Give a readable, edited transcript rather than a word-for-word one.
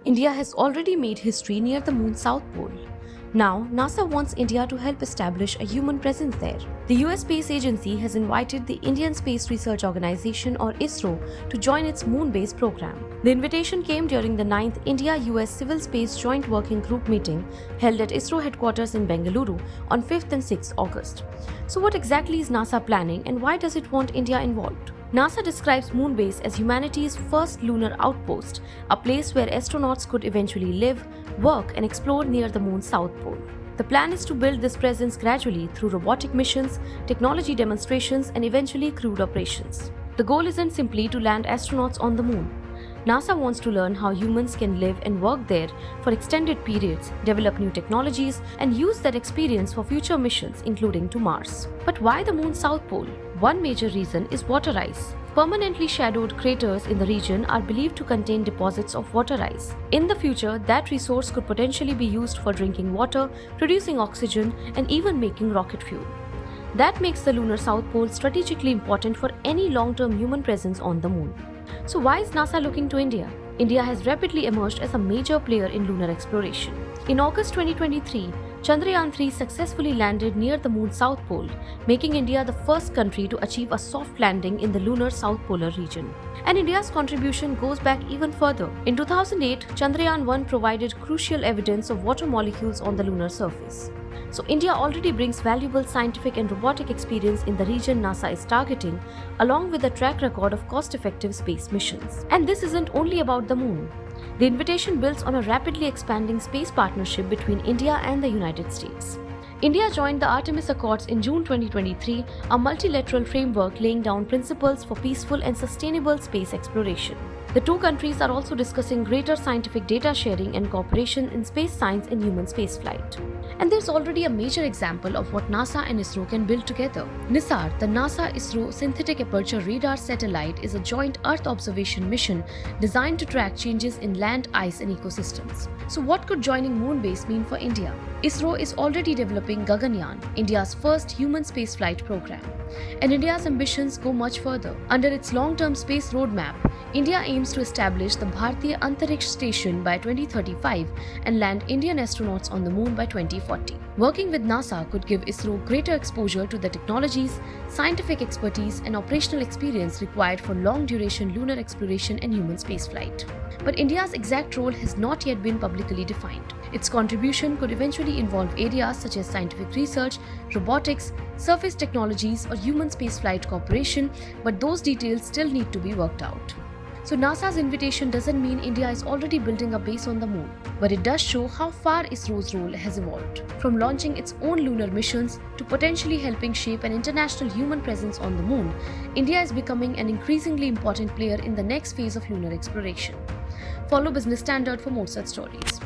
India has already made history near the moon's south pole. Now, NASA wants India to help establish a human presence there. The US Space Agency has invited the Indian Space Research Organization or ISRO to join its moon-based program. The invitation came during the 9th India-US Civil Space Joint Working Group meeting held at ISRO headquarters in Bengaluru on 5th and 6th August. So what exactly is NASA planning and why does it want India involved? NASA describes Moonbase as humanity's first lunar outpost, a place where astronauts could eventually live, work, and explore near the moon's south pole. The plan is to build this presence gradually through robotic missions, technology demonstrations, and eventually crewed operations. The goal isn't simply to land astronauts on the moon. NASA wants to learn how humans can live and work there for extended periods, develop new technologies, and use that experience for future missions, including to Mars. But why the moon's south pole? One major reason is water ice. Permanently shadowed craters in the region are believed to contain deposits of water ice. In the future, that resource could potentially be used for drinking water, producing oxygen, and even making rocket fuel. That makes the lunar south pole strategically important for any long-term human presence on the moon. So why is NASA looking to India? India has rapidly emerged as a major player in lunar exploration. In August 2023, Chandrayaan-3 successfully landed near the moon's south pole, making India the first country to achieve a soft landing in the lunar south polar region. And India's contribution goes back even further. In 2008, Chandrayaan-1 provided crucial evidence of water molecules on the lunar surface. So India already brings valuable scientific and robotic experience in the region NASA is targeting, along with a track record of cost-effective space missions. And this isn't only about the moon. The invitation builds on a rapidly expanding space partnership between India and the United States. India joined the Artemis Accords in June 2023, a multilateral framework laying down principles for peaceful and sustainable space exploration. The two countries are also discussing greater scientific data sharing and cooperation in space science and human spaceflight. And there's already a major example of what NASA and ISRO can build together. NISAR, the NASA-ISRO Synthetic Aperture Radar Satellite, is a joint Earth observation mission designed to track changes in land, ice, and ecosystems. So what could joining Moonbase mean for India? ISRO is already developing Gaganyaan, India's first human spaceflight program. And India's ambitions go much further. Under its long-term space roadmap, India aims to establish the Bharatiya Antariksh Station by 2035 and land Indian astronauts on the moon by 2040. Working with NASA could give ISRO greater exposure to the technologies, scientific expertise, and operational experience required for long-duration lunar exploration and human spaceflight. But India's exact role has not yet been publicly defined. Its contribution could eventually involve areas such as scientific research, robotics, surface technologies, or human spaceflight cooperation, but those details still need to be worked out. So NASA's invitation doesn't mean India is already building a base on the moon, but it does show how far ISRO's role has evolved. From launching its own lunar missions to potentially helping shape an international human presence on the moon, India is becoming an increasingly important player in the next phase of lunar exploration. Follow Business Standard for more such stories.